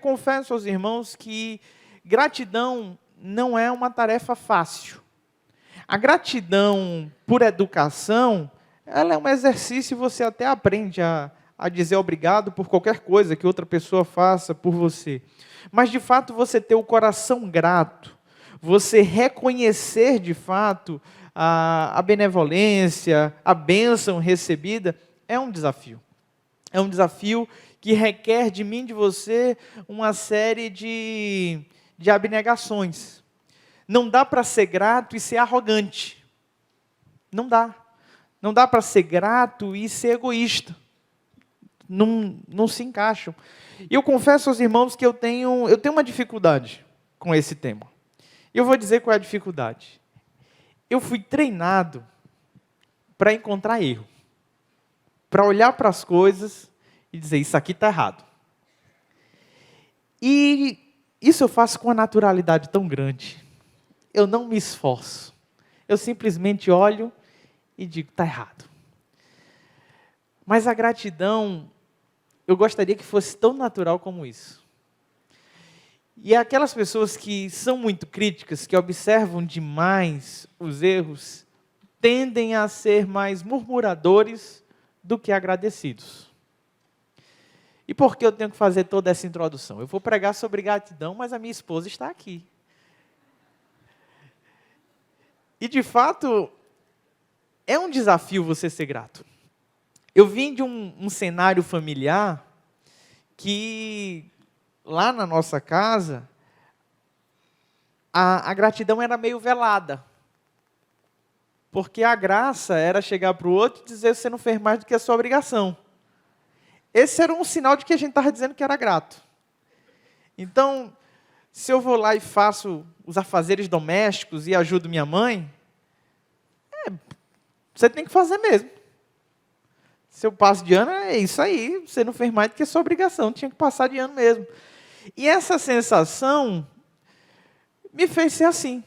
confesso aos irmãos que gratidão não é uma tarefa fácil. A gratidão por educação, ela é um exercício e você até aprende a dizer obrigado por qualquer coisa que outra pessoa faça por você. Mas, de fato, você ter o coração grato, você reconhecer, de fato, a benevolência, a bênção recebida, é um desafio. É um desafio que requer de mim, de você, uma série de abnegações. Não dá para ser grato e ser arrogante. Não dá. Não dá para ser grato e ser egoísta. Não se encaixam. E eu confesso aos irmãos que eu tenho uma dificuldade com esse tema. E eu vou dizer qual é a dificuldade. Eu fui treinado para encontrar erro. Para olhar para as coisas e dizer, isso aqui está errado. E isso eu faço com uma naturalidade tão grande. Eu não me esforço. Eu simplesmente olho e digo, está errado. Mas a gratidão, eu gostaria que fosse tão natural como isso. E aquelas pessoas que são muito críticas, que observam demais os erros, tendem a ser mais murmuradores do que agradecidos. E por que eu tenho que fazer toda essa introdução? Eu vou pregar sobre gratidão, mas a minha esposa está aqui. E, de fato, é um desafio você ser grato. Eu vim de um cenário familiar que, lá na nossa casa, a gratidão era meio velada. Porque a graça era chegar para o outro e dizer que você não fez mais do que a sua obrigação. Esse era um sinal de que a gente estava dizendo que era grato. Então, se eu vou lá e faço os afazeres domésticos e ajudo minha mãe, você tem que fazer mesmo. Se eu passo de ano, é isso aí, você não fez mais do que a sua obrigação, tinha que passar de ano mesmo. E essa sensação me fez ser assim.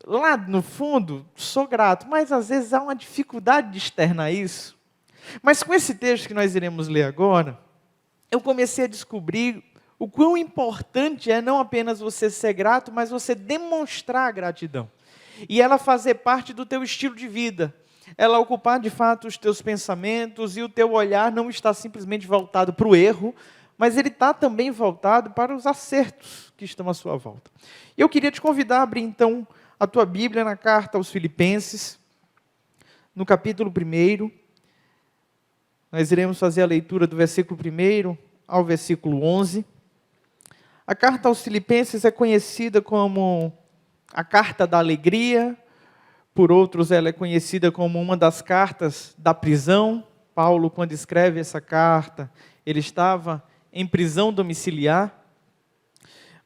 Lá no fundo, sou grato, mas às vezes há uma dificuldade de externar isso. Mas com esse texto que nós iremos ler agora, eu comecei a descobrir o quão importante é não apenas você ser grato, mas você demonstrar a gratidão. E ela fazer parte do teu estilo de vida. Ela ocupar de fato os teus pensamentos e o teu olhar não está simplesmente voltado para o erro, mas ele está também voltado para os acertos que estão à sua volta. Eu queria te convidar a abrir então a tua Bíblia na carta aos Filipenses, no capítulo 1. Nós iremos fazer a leitura do versículo 1 ao versículo 11. A carta aos Filipenses é conhecida como a carta da alegria, por outros ela é conhecida como uma das cartas da prisão. Paulo, quando escreve essa carta, ele estava em prisão domiciliar.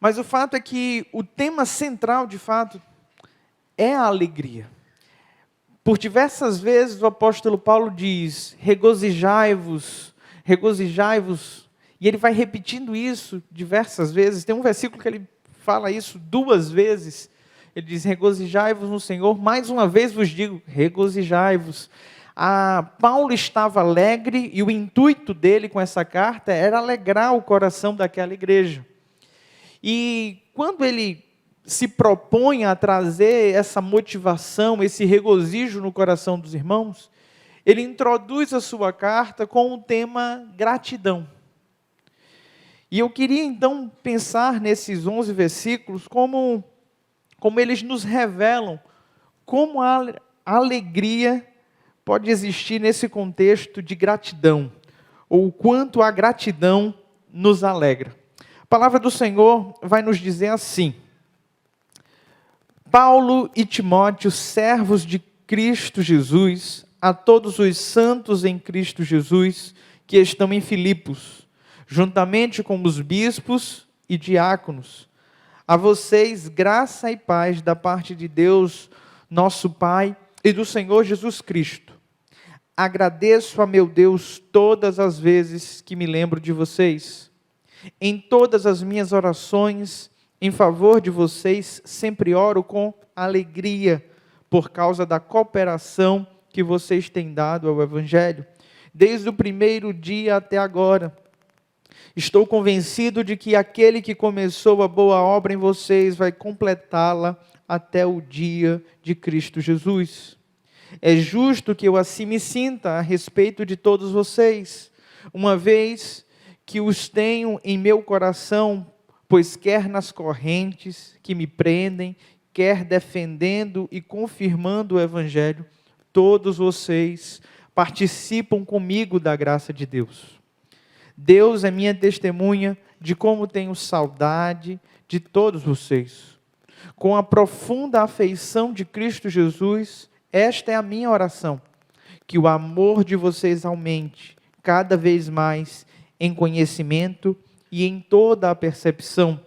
Mas o fato é que o tema central, de fato, é a alegria. Por diversas vezes o apóstolo Paulo diz, regozijai-vos, regozijai-vos, e ele vai repetindo isso diversas vezes. Tem um versículo que ele fala isso 2 vezes. Ele diz, regozijai-vos no Senhor, mais uma vez vos digo, regozijai-vos. Paulo estava alegre e o intuito dele com essa carta era alegrar o coração daquela igreja. E quando ele se propõe a trazer essa motivação, esse regozijo no coração dos irmãos, ele introduz a sua carta com o tema gratidão. E eu queria então pensar nesses 11 versículos como eles nos revelam como a alegria pode existir nesse contexto de gratidão, ou o quanto a gratidão nos alegra. A palavra do Senhor vai nos dizer assim: Paulo e Timóteo, servos de Cristo Jesus, a todos os santos em Cristo Jesus, que estão em Filipos, juntamente com os bispos e diáconos, a vocês graça e paz da parte de Deus, nosso Pai, e do Senhor Jesus Cristo. Agradeço a meu Deus todas as vezes que me lembro de vocês. Em todas as minhas orações, em favor de vocês, sempre oro com alegria, por causa da cooperação que vocês têm dado ao Evangelho, desde o primeiro dia até agora. Estou convencido de que aquele que começou a boa obra em vocês vai completá-la até o dia de Cristo Jesus. É justo que eu assim me sinta a respeito de todos vocês, uma vez que os tenho em meu coração, pois quer nas correntes que me prendem, quer defendendo e confirmando o Evangelho, todos vocês participam comigo da graça de Deus. Deus é minha testemunha de como tenho saudade de todos vocês. Com a profunda afeição de Cristo Jesus, esta é a minha oração, que o amor de vocês aumente cada vez mais em conhecimento e em toda a percepção,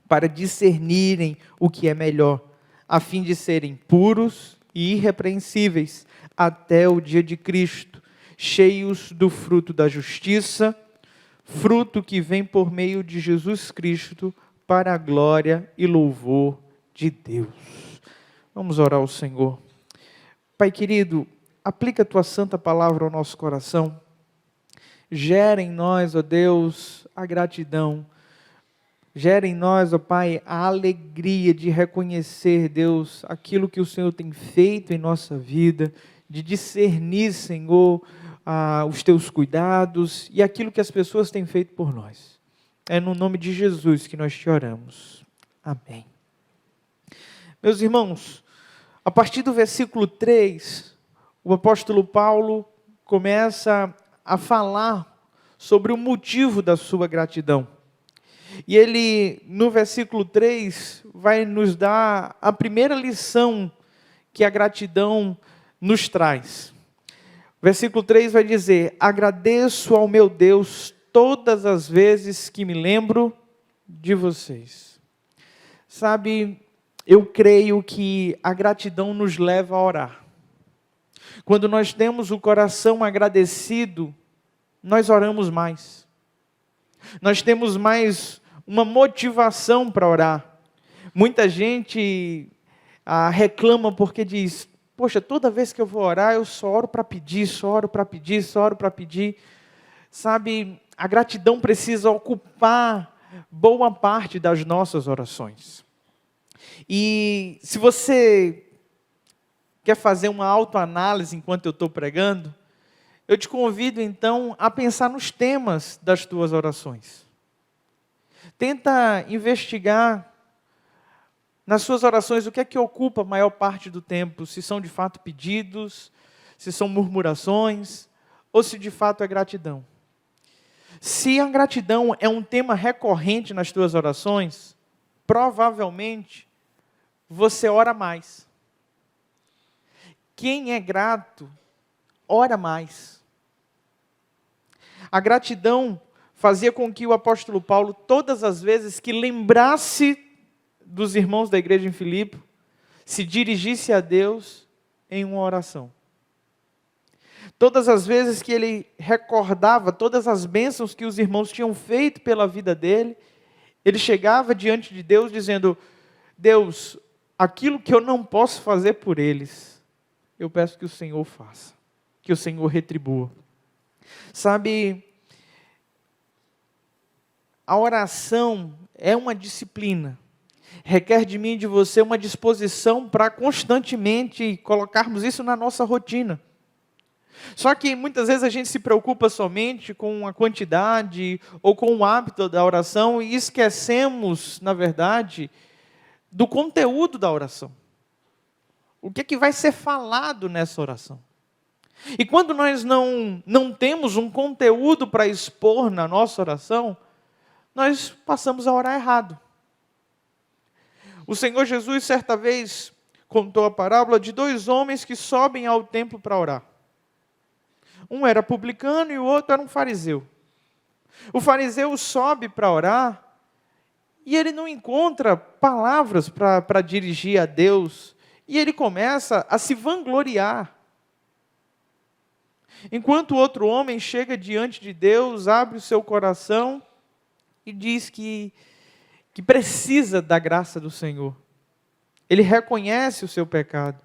para discernirem o que é melhor, a fim de serem puros e irrepreensíveis até o dia de Cristo, cheios do fruto da justiça, fruto que vem por meio de Jesus Cristo para a glória e louvor de Deus. Vamos orar ao Senhor. Pai querido, aplica a tua santa palavra ao nosso coração. Gera em nós, ó Deus, a gratidão. Gera em nós, ó Pai, a alegria de reconhecer, Deus, aquilo que o Senhor tem feito em nossa vida, de discernir, Senhor, os teus cuidados e aquilo que as pessoas têm feito por nós. É no nome de Jesus que nós te oramos. Amém. Meus irmãos, a partir do versículo 3, o apóstolo Paulo começa a falar sobre o motivo da sua gratidão. E ele, no versículo 3, vai nos dar a primeira lição que a gratidão nos traz. Versículo 3 vai dizer: agradeço ao meu Deus todas as vezes que me lembro de vocês. Sabe, eu creio que a gratidão nos leva a orar. Quando nós temos o coração agradecido, nós oramos mais. Nós temos mais uma motivação para orar. Muita gente reclama porque diz: poxa, toda vez que eu vou orar, eu só oro para pedir, só oro para pedir, só oro para pedir. Sabe, a gratidão precisa ocupar boa parte das nossas orações. E se você quer fazer uma autoanálise enquanto eu estou pregando, eu te convido então a pensar nos temas das tuas orações. Tenta investigar nas suas orações o que é que ocupa a maior parte do tempo, se são de fato pedidos, se são murmurações, ou se de fato é gratidão. Se a gratidão é um tema recorrente nas tuas orações, provavelmente você ora mais. Quem é grato, ora mais. A gratidão fazia com que o apóstolo Paulo, todas as vezes que lembrasse dos irmãos da igreja em Filipe, se dirigisse a Deus em uma oração. Todas as vezes que ele recordava todas as bênçãos que os irmãos tinham feito pela vida dele, ele chegava diante de Deus dizendo: Deus, aquilo que eu não posso fazer por eles, eu peço que o Senhor faça, que o Senhor retribua. Sabe, a oração é uma disciplina, requer de mim e de você uma disposição para constantemente colocarmos isso na nossa rotina. Só que muitas vezes a gente se preocupa somente com a quantidade ou com o hábito da oração e esquecemos, na verdade, do conteúdo da oração. O que é que vai ser falado nessa oração? E quando nós não temos um conteúdo para expor na nossa oração, nós passamos a orar errado. O Senhor Jesus, certa vez, contou a parábola de 2 homens que sobem ao templo para orar. Um era publicano e o outro era um fariseu. O fariseu sobe para orar e ele não encontra palavras para dirigir a Deus. E ele começa a se vangloriar. Enquanto o outro homem chega diante de Deus, abre o seu coração e diz que precisa da graça do Senhor. Ele reconhece o seu pecado.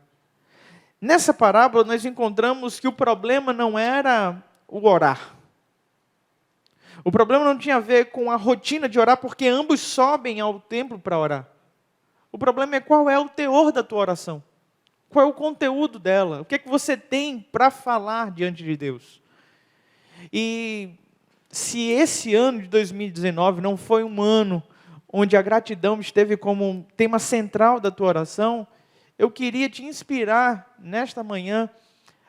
Nessa parábola nós encontramos que o problema não era o orar. O problema não tinha a ver com a rotina de orar, porque ambos sobem ao templo para orar. O problema é qual é o teor da tua oração. Qual é o conteúdo dela? O que é que você tem para falar diante de Deus? E se esse ano de 2019 não foi um ano onde a gratidão esteve como um tema central da tua oração, eu queria te inspirar nesta manhã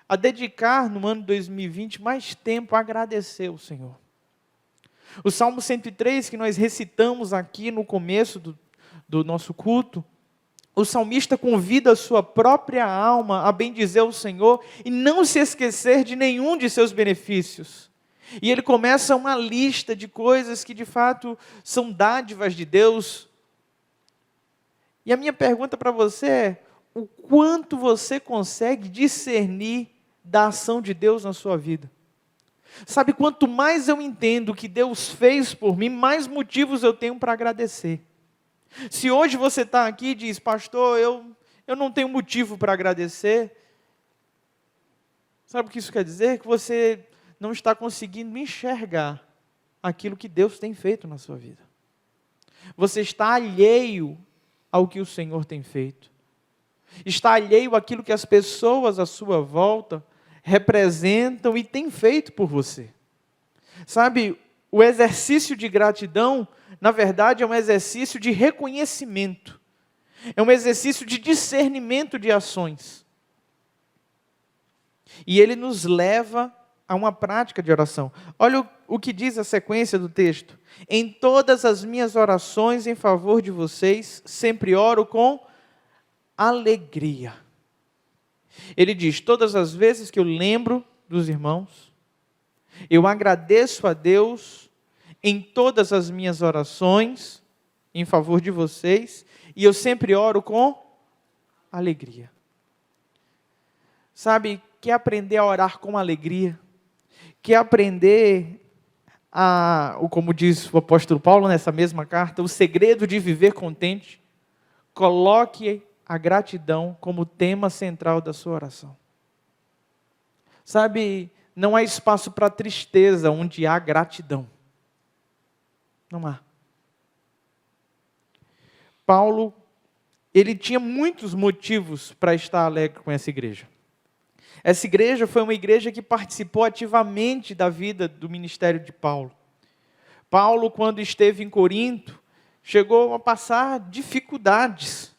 a dedicar no ano de 2020 mais tempo a agradecer o Senhor. O Salmo 103 que nós recitamos aqui no começo do nosso culto, o salmista convida a sua própria alma a bendizer o Senhor e não se esquecer de nenhum de seus benefícios. E ele começa uma lista de coisas que de fato são dádivas de Deus. E a minha pergunta para você é: o quanto você consegue discernir da ação de Deus na sua vida? Sabe, quanto mais eu entendo o que Deus fez por mim, mais motivos eu tenho para agradecer. Se hoje você está aqui e diz: pastor, eu não tenho motivo para agradecer, sabe o que isso quer dizer? Que você não está conseguindo enxergar aquilo que Deus tem feito na sua vida. Você está alheio ao que o Senhor tem feito. Está alheio àquilo que as pessoas à sua volta representam e têm feito por você. Sabe, o exercício de gratidão, na verdade, é um exercício de reconhecimento. É um exercício de discernimento de ações. E ele nos leva a uma prática de oração. Olha o que diz a sequência do texto. Em todas as minhas orações em favor de vocês, sempre oro com alegria. Ele diz: todas as vezes que eu lembro dos irmãos, eu agradeço a Deus em todas as minhas orações em favor de vocês, e eu sempre oro com alegria. Sabe, quer aprender a orar com alegria? Quer aprender como diz o apóstolo Paulo nessa mesma carta, o segredo de viver contente? Coloque a gratidão como tema central da sua oração. Sabe, não há espaço para tristeza onde há gratidão. Não há. Paulo, ele tinha muitos motivos para estar alegre com essa igreja. Essa igreja foi uma igreja que participou ativamente da vida do ministério de Paulo. Paulo, quando esteve em Corinto, chegou a passar dificuldades.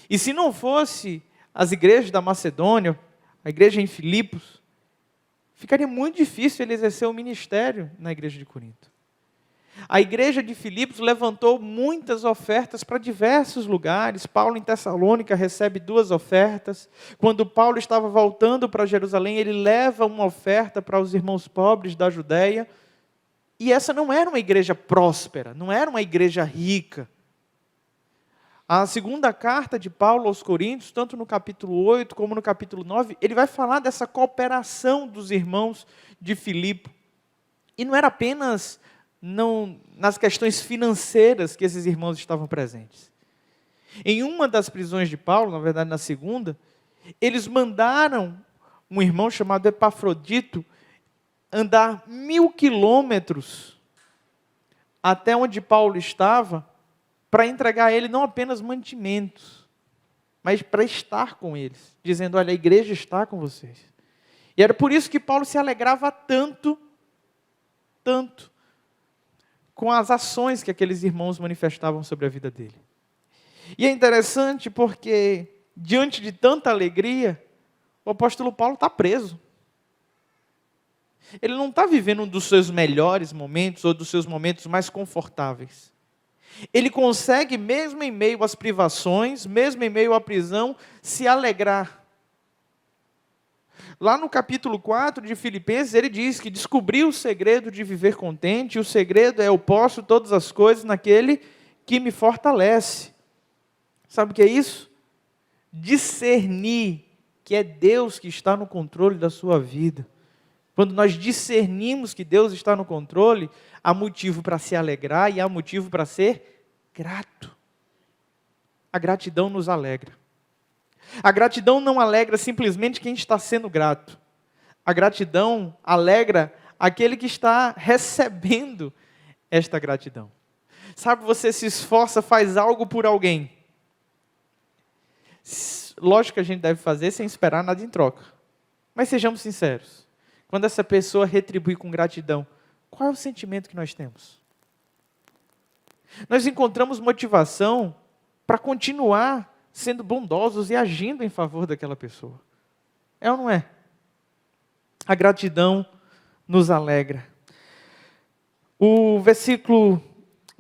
E se não fosse as igrejas da Macedônia, a igreja em Filipos, ficaria muito difícil ele exercer o ministério na igreja de Corinto. A igreja de Filipos levantou muitas ofertas para diversos lugares. Paulo, em Tessalônica, recebe 2 ofertas. Quando Paulo estava voltando para Jerusalém, ele leva uma oferta para os irmãos pobres da Judéia. E essa não era uma igreja próspera, não era uma igreja rica. A segunda carta de Paulo aos Coríntios, tanto no capítulo 8 como no capítulo 9, ele vai falar dessa cooperação dos irmãos de Filipe. E não era apenas nas questões financeiras que esses irmãos estavam presentes. Em uma das prisões de Paulo, na verdade na segunda, eles mandaram um irmão chamado Epafrodito andar 1000 quilômetros até onde Paulo estava, para entregar a ele não apenas mantimentos, mas para estar com eles, dizendo: olha, a igreja está com vocês. E era por isso que Paulo se alegrava tanto, com as ações que aqueles irmãos manifestavam sobre a vida dele. E é interessante porque, diante de tanta alegria, o apóstolo Paulo está preso. Ele não está vivendo um dos seus melhores momentos ou dos seus momentos mais confortáveis. Ele consegue, mesmo em meio às privações, mesmo em meio à prisão, se alegrar. Lá no capítulo 4 de Filipenses, ele diz que descobriu o segredo de viver contente, e o segredo é: eu posso todas as coisas naquele que me fortalece. Sabe o que é isso? Discernir que é Deus que está no controle da sua vida. Quando nós discernimos que Deus está no controle, há motivo para se alegrar e há motivo para ser grato. A gratidão nos alegra. A gratidão não alegra simplesmente quem está sendo grato. A gratidão alegra aquele que está recebendo esta gratidão. Sabe, você se esforça, faz algo por alguém. Lógico que a gente deve fazer sem esperar nada em troca. Mas sejamos sinceros. Quando essa pessoa retribui com gratidão, qual é o sentimento que nós temos? Nós encontramos motivação para continuar sendo bondosos e agindo em favor daquela pessoa. É ou não é? A gratidão nos alegra. O versículo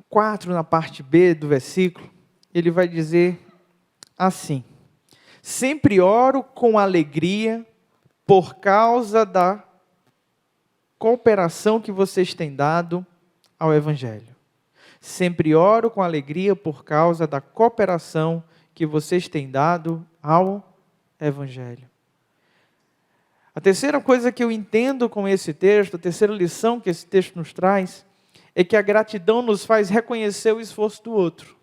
4, na parte B do versículo, ele vai dizer assim: sempre oro com alegria por causa da cooperação que vocês têm dado ao Evangelho. Sempre oro com alegria por causa da cooperação que vocês têm dado ao Evangelho. A terceira coisa que eu entendo com esse texto, a terceira lição que esse texto nos traz, é que a gratidão nos faz reconhecer o esforço do outro.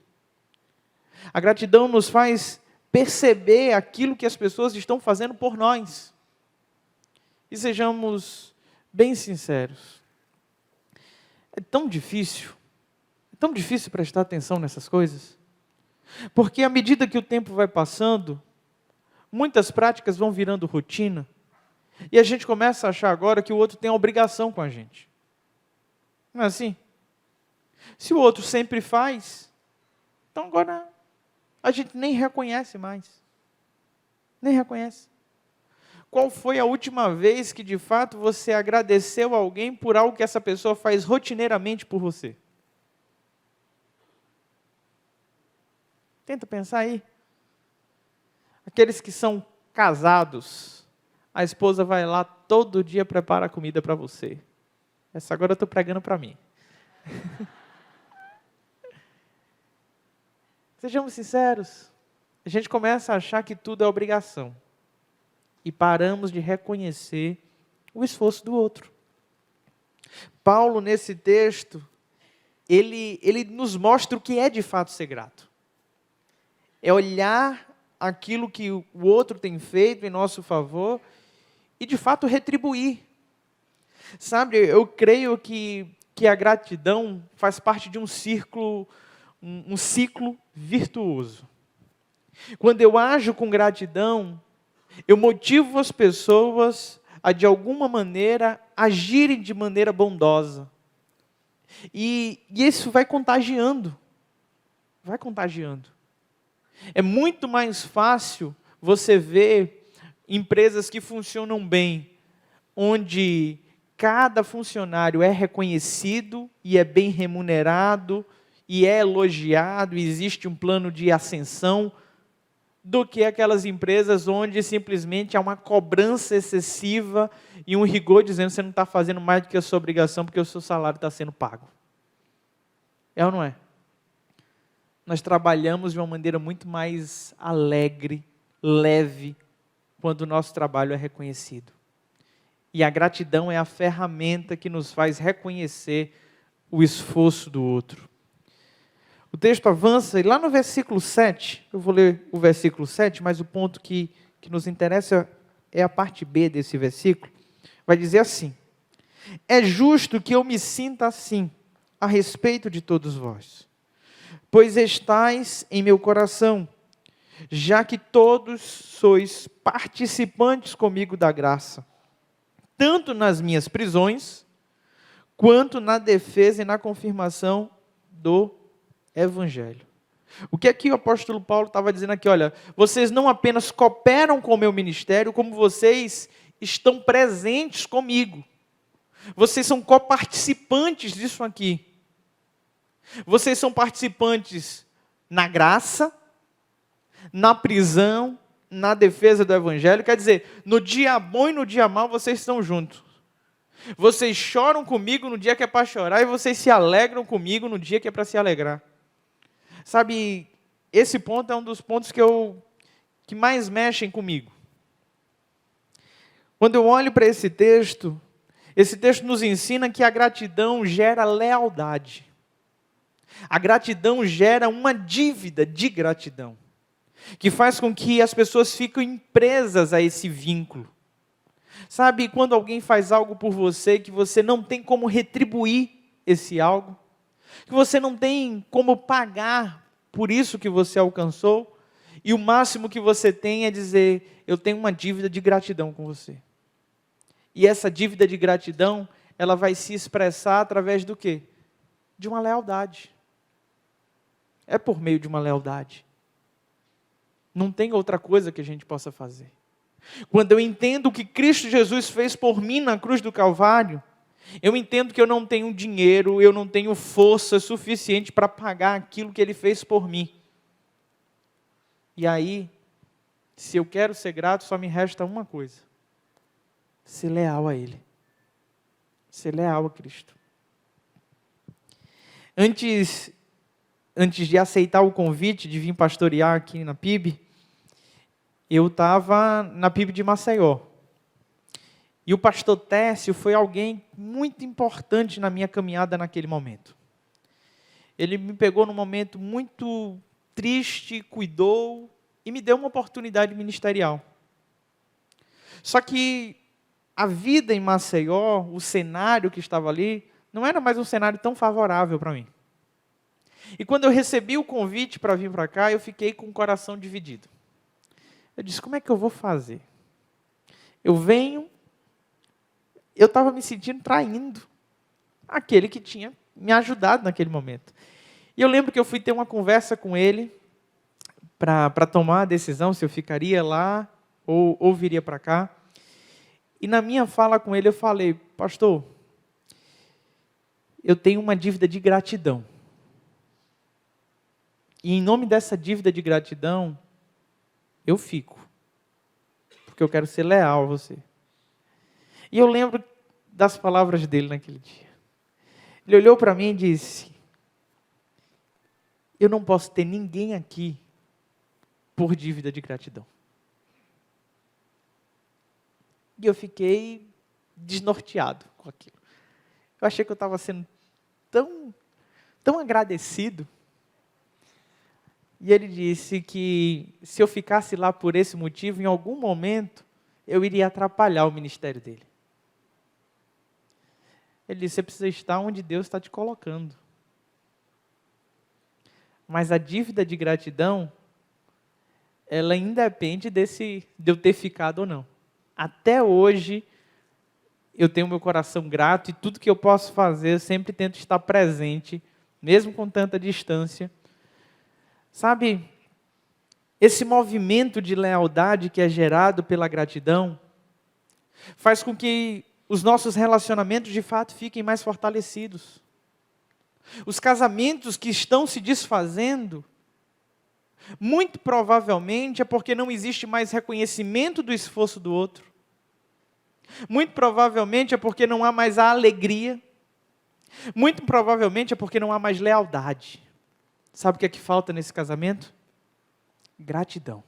A gratidão nos faz perceber aquilo que as pessoas estão fazendo por nós. E sejamos bem sinceros. É tão difícil prestar atenção nessas coisas. Porque à medida que o tempo vai passando, muitas práticas vão virando rotina. E a gente começa a achar agora que o outro tem a obrigação com a gente. Não é assim? Se o outro sempre faz, então agora a gente nem reconhece mais. Nem reconhece. Qual foi a última vez que de fato você agradeceu a alguém por algo que essa pessoa faz rotineiramente por você? Tenta pensar aí. Aqueles que são casados, a esposa vai lá todo dia prepara a comida para você. Essa agora eu estou pregando para mim. Sejamos sinceros. A gente começa a achar que tudo é obrigação. E paramos de reconhecer o esforço do outro. Paulo, nesse texto, ele nos mostra o que é de fato ser grato. É olhar aquilo que o outro tem feito em nosso favor e, de fato, retribuir. Sabe, eu creio que a gratidão faz parte de um ciclo virtuoso. Quando eu ajo com gratidão, eu motivo as pessoas a, de alguma maneira, agirem de maneira bondosa. E isso vai contagiando. Vai contagiando. É muito mais fácil você ver empresas que funcionam bem, onde cada funcionário é reconhecido e é bem remunerado, e é elogiado, e existe um plano de ascensão, do que aquelas empresas onde simplesmente há uma cobrança excessiva e um rigor dizendo que você não está fazendo mais do que a sua obrigação porque o seu salário está sendo pago. É ou não é? Nós trabalhamos de uma maneira muito mais alegre, leve, quando o nosso trabalho é reconhecido. E a gratidão é a ferramenta que nos faz reconhecer o esforço do outro. O texto avança e lá no versículo 7, eu vou ler o versículo 7, mas o ponto que nos interessa é a parte B desse versículo. Vai dizer assim: é justo que eu me sinta assim a respeito de todos vós, pois estáis em meu coração, já que todos sois participantes comigo da graça, tanto nas minhas prisões, quanto na defesa e na confirmação do Evangelho. O que aqui o apóstolo Paulo estava dizendo aqui? Olha, vocês não apenas cooperam com o meu ministério, como vocês estão presentes comigo. Vocês são coparticipantes disso aqui. Vocês são participantes na graça, na prisão, na defesa do Evangelho. Quer dizer, no dia bom e no dia mau vocês estão juntos. Vocês choram comigo no dia que é para chorar e vocês se alegram comigo no dia que é para se alegrar. Sabe, esse ponto é um dos pontos que mais mexem comigo. Quando eu olho para esse texto nos ensina que a gratidão gera lealdade. A gratidão gera uma dívida de gratidão, que faz com que as pessoas fiquem presas a esse vínculo. Sabe, quando alguém faz algo por você que você não tem como retribuir esse algo, que você não tem como pagar por isso que você alcançou, e o máximo que você tem é dizer: eu tenho uma dívida de gratidão com você. E essa dívida de gratidão, ela vai se expressar através do quê? De uma lealdade. É por meio de uma lealdade. Não tem outra coisa que a gente possa fazer. Quando eu entendo o que Cristo Jesus fez por mim na cruz do Calvário, eu entendo que eu não tenho dinheiro, eu não tenho força suficiente para pagar aquilo que Ele fez por mim. E aí, se eu quero ser grato, só me resta uma coisa: ser leal a Ele. Ser leal a Cristo. Antes de aceitar o convite de vir pastorear aqui na PIB, eu estava na PIB de Maceió. E o pastor Técio foi alguém muito importante na minha caminhada naquele momento. Ele me pegou num momento muito triste, cuidou e me deu uma oportunidade ministerial. Só que a vida em Maceió, o cenário que estava ali, não era mais um cenário tão favorável para mim. E quando eu recebi o convite para vir para cá, eu fiquei com o coração dividido. Eu disse: como é que eu vou fazer? Eu estava me sentindo traindo aquele que tinha me ajudado naquele momento. E eu lembro que eu fui ter uma conversa com ele para tomar a decisão se eu ficaria lá ou viria para cá. E na minha fala com ele eu falei: pastor, eu tenho uma dívida de gratidão. E em nome dessa dívida de gratidão, eu fico. Porque eu quero ser leal a você. E eu lembro das palavras dele naquele dia. Ele olhou para mim e disse: eu não posso ter ninguém aqui por dívida de gratidão. E eu fiquei desnorteado com aquilo. Eu achei que eu estava sendo tão agradecido. E ele disse que se eu ficasse lá por esse motivo, em algum momento, eu iria atrapalhar o ministério dele. Ele disse: você precisa estar onde Deus está te colocando. Mas a dívida de gratidão, ela independe de eu ter ficado ou não. Até hoje, eu tenho meu coração grato e tudo que eu posso fazer, eu sempre tento estar presente, mesmo com tanta distância. Sabe, esse movimento de lealdade que é gerado pela gratidão, faz com que os nossos relacionamentos de fato fiquem mais fortalecidos. Os casamentos que estão se desfazendo, muito provavelmente é porque não existe mais reconhecimento do esforço do outro. Muito provavelmente é porque não há mais a alegria. Muito provavelmente é porque não há mais lealdade. Sabe o que é que falta nesse casamento? Gratidão.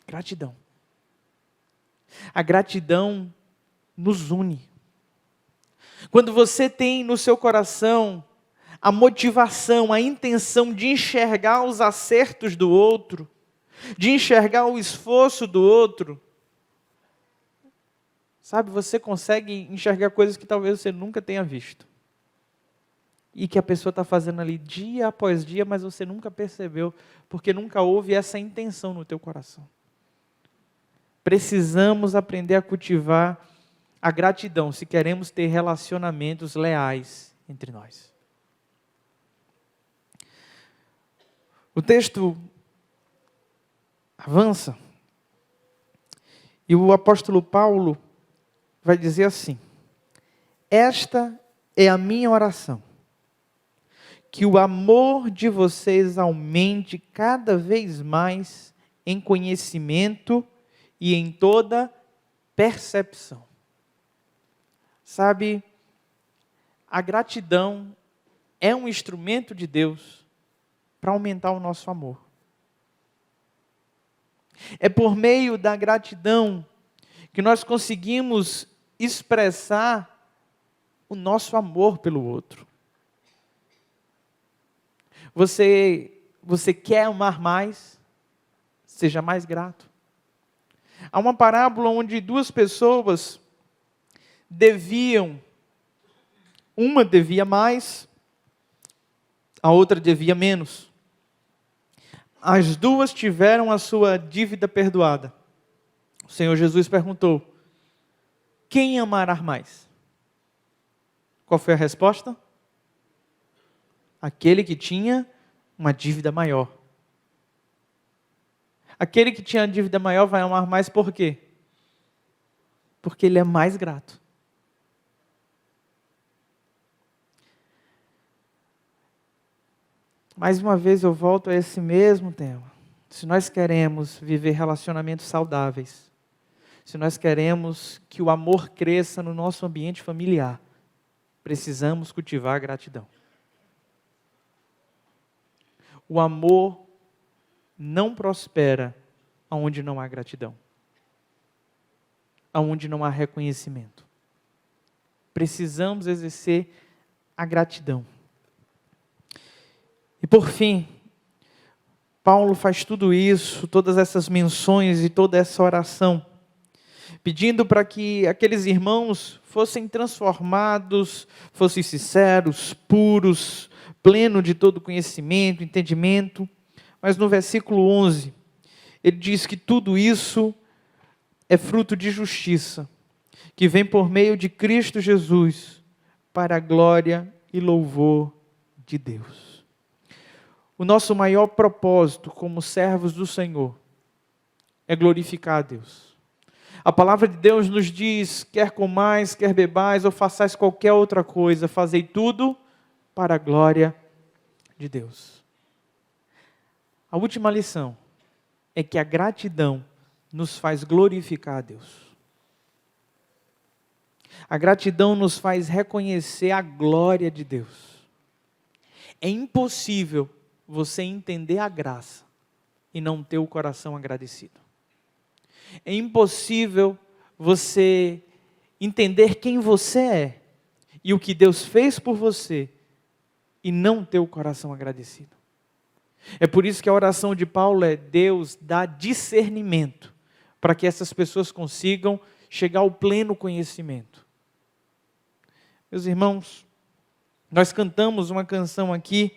Gratidão. A gratidão nos une. Quando você tem no seu coração a motivação, a intenção de enxergar os acertos do outro, de enxergar o esforço do outro, sabe, você consegue enxergar coisas que talvez você nunca tenha visto. E que a pessoa está fazendo ali dia após dia, mas você nunca percebeu, porque nunca houve essa intenção no teu coração. Precisamos aprender a cultivar a gratidão, se queremos ter relacionamentos leais entre nós. O texto avança, e o apóstolo Paulo vai dizer assim: esta é a minha oração, que o amor de vocês aumente cada vez mais em conhecimento e em toda percepção. Sabe, a gratidão é um instrumento de Deus para aumentar o nosso amor. É por meio da gratidão que nós conseguimos expressar o nosso amor pelo outro. Você quer amar mais? Seja mais grato. Há uma parábola onde duas pessoas deviam, uma devia mais, a outra devia menos. As duas tiveram a sua dívida perdoada. O Senhor Jesus perguntou: quem amará mais? Qual foi a resposta? Aquele que tinha uma dívida maior. Aquele que tinha a dívida maior vai amar mais por quê? Porque ele é mais grato. Mais uma vez eu volto a esse mesmo tema. Se nós queremos viver relacionamentos saudáveis, se nós queremos que o amor cresça no nosso ambiente familiar, precisamos cultivar a gratidão. O amor não prospera onde não há gratidão, onde não há reconhecimento. Precisamos exercer a gratidão. E por fim, Paulo faz tudo isso, todas essas menções e toda essa oração, pedindo para que aqueles irmãos fossem transformados, fossem sinceros, puros, plenos de todo conhecimento, entendimento. Mas no versículo 11, ele diz que tudo isso é fruto de justiça, que vem por meio de Cristo Jesus, para a glória e louvor de Deus. O nosso maior propósito como servos do Senhor é glorificar a Deus. A palavra de Deus nos diz: quer comais, quer bebais ou façais qualquer outra coisa, fazei tudo para a glória de Deus. A última lição é que a gratidão nos faz glorificar a Deus. A gratidão nos faz reconhecer a glória de Deus. É impossível você entender a graça e não ter o coração agradecido. É impossível você entender quem você é e o que Deus fez por você e não ter o coração agradecido. É por isso que a oração de Paulo é: Deus dá discernimento para que essas pessoas consigam chegar ao pleno conhecimento. Meus irmãos, nós cantamos uma canção aqui,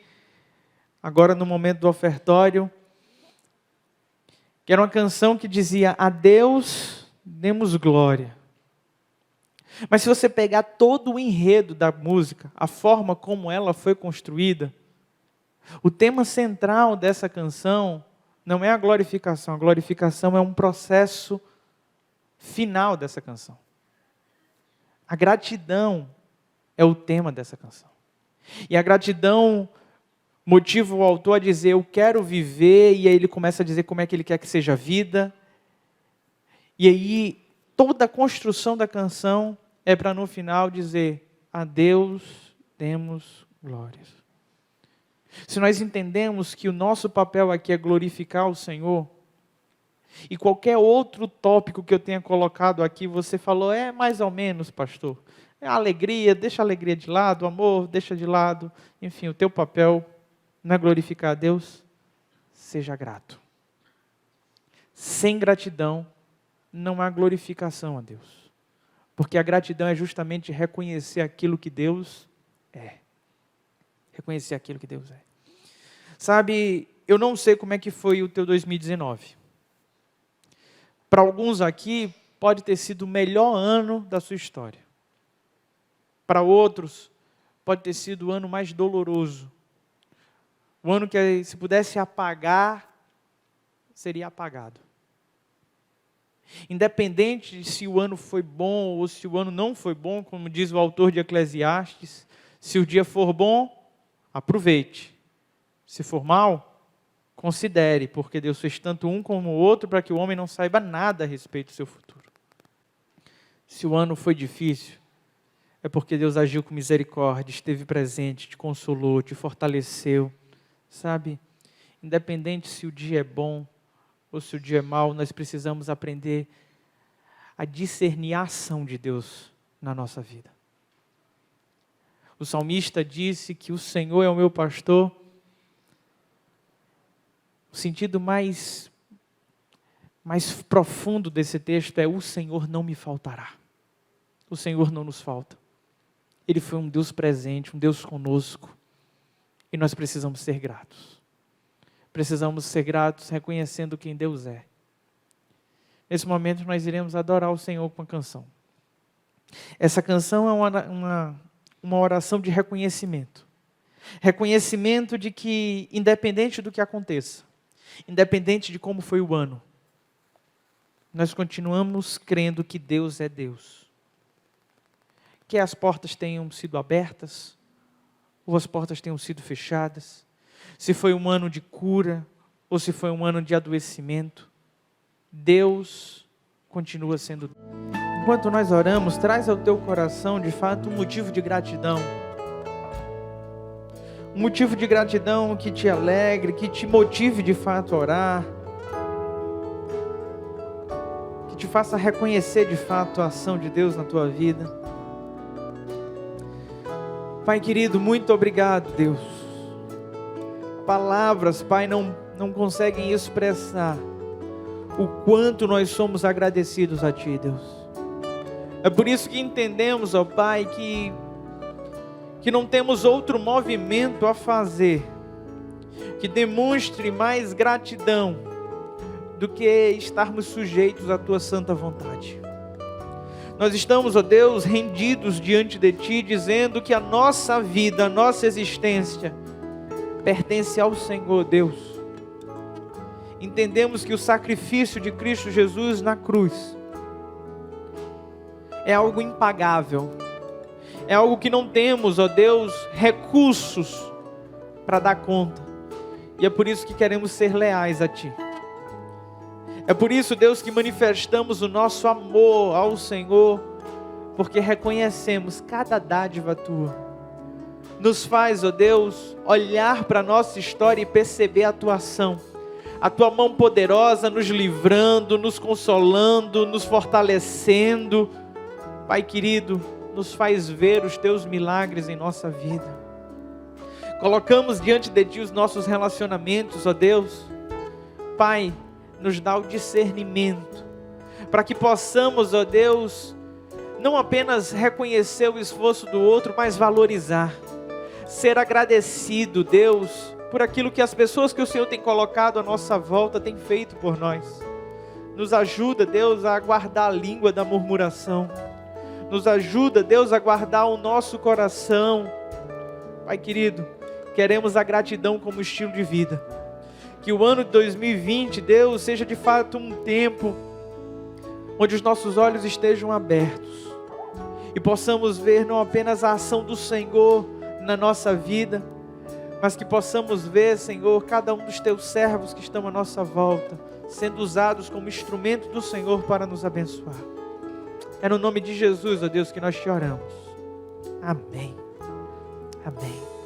agora no momento do ofertório, que era uma canção que dizia: a Deus demos glória. Mas se você pegar todo o enredo da música, a forma como ela foi construída, o tema central dessa canção não é a glorificação é um processo final dessa canção. A gratidão é o tema dessa canção. E a gratidão motiva o autor a dizer: eu quero viver, e aí ele começa a dizer como é que ele quer que seja a vida. E aí toda a construção da canção é para no final dizer: a Deus demos glórias. Se nós entendemos que o nosso papel aqui é glorificar o Senhor, e qualquer outro tópico que eu tenha colocado aqui, você falou: é mais ou menos, pastor. É a alegria, deixa a alegria de lado, o amor, deixa de lado. Enfim, o teu papel não é glorificar a Deus? Seja grato. Sem gratidão, não há glorificação a Deus. Porque a gratidão é justamente reconhecer aquilo que Deus é. Reconhecer aquilo que Deus é. Sabe, eu não sei como é que foi o teu 2019. Para alguns aqui, pode ter sido o melhor ano da sua história. Para outros, pode ter sido o ano mais doloroso. O ano que, se pudesse apagar, seria apagado. Independente de se o ano foi bom ou se o ano não foi bom, como diz o autor de Eclesiastes, se o dia for bom, aproveite. Se for mal, considere, porque Deus fez tanto um como o outro para que o homem não saiba nada a respeito do seu futuro. Se o ano foi difícil, é porque Deus agiu com misericórdia, esteve presente, te consolou, te fortaleceu. Sabe, independente se o dia é bom ou se o dia é mau, nós precisamos aprender a discernir a ação de Deus na nossa vida. O salmista disse que o Senhor é o meu pastor. O sentido mais mais profundo desse texto é: o Senhor não me faltará. O Senhor não nos falta. Ele foi um Deus presente, um Deus conosco. E nós precisamos ser gratos. Precisamos ser gratos reconhecendo quem Deus é. Nesse momento nós iremos adorar o Senhor com uma canção. Essa canção é uma oração de reconhecimento. Reconhecimento de que, independente do que aconteça, independente de como foi o ano, nós continuamos crendo que Deus é Deus. Que as portas tenham sido abertas, ou as portas tenham sido fechadas, se foi um ano de cura, ou se foi um ano de adoecimento, Deus continua sendo. Enquanto nós oramos, traz ao teu coração, de fato, um motivo de gratidão. Um motivo de gratidão que te alegre, que te motive de fato a orar, que te faça reconhecer de fato a ação de Deus na tua vida. Pai querido, muito obrigado, Deus. Palavras, Pai, não conseguem expressar o quanto nós somos agradecidos a Ti, Deus. É por isso que entendemos, ó Pai, que não temos outro movimento a fazer que demonstre mais gratidão do que estarmos sujeitos à Tua santa vontade. Nós estamos, ó Deus, rendidos diante de Ti, dizendo que a nossa vida, a nossa existência pertence ao Senhor, Deus. Entendemos que o sacrifício de Cristo Jesus na cruz é algo impagável. É algo que não temos, ó Deus, recursos para dar conta. E é por isso que queremos ser leais a Ti. É por isso, Deus, que manifestamos o nosso amor ao Senhor, porque reconhecemos cada dádiva Tua. Nos faz, ó Deus, olhar para a nossa história e perceber a Tua ação. A Tua mão poderosa nos livrando, nos consolando, nos fortalecendo. Pai querido, nos faz ver os Teus milagres em nossa vida. Colocamos diante de Ti os nossos relacionamentos, ó Deus. Pai, nos dá o discernimento, para que possamos, ó Deus, não apenas reconhecer o esforço do outro, mas valorizar. Ser agradecido, Deus, por aquilo que as pessoas que o Senhor tem colocado à nossa volta têm feito por nós. Nos ajuda, Deus, a guardar a língua da murmuração. Nos ajuda, Deus, a guardar o nosso coração. Pai querido, queremos a gratidão como estilo de vida. Que o ano de 2020, Deus, seja de fato um tempo onde os nossos olhos estejam abertos e possamos ver não apenas a ação do Senhor na nossa vida, mas que possamos ver, Senhor, cada um dos Teus servos que estão à nossa volta, sendo usados como instrumento do Senhor para nos abençoar. É no nome de Jesus, ó Deus, que nós te oramos. Amém. Amém.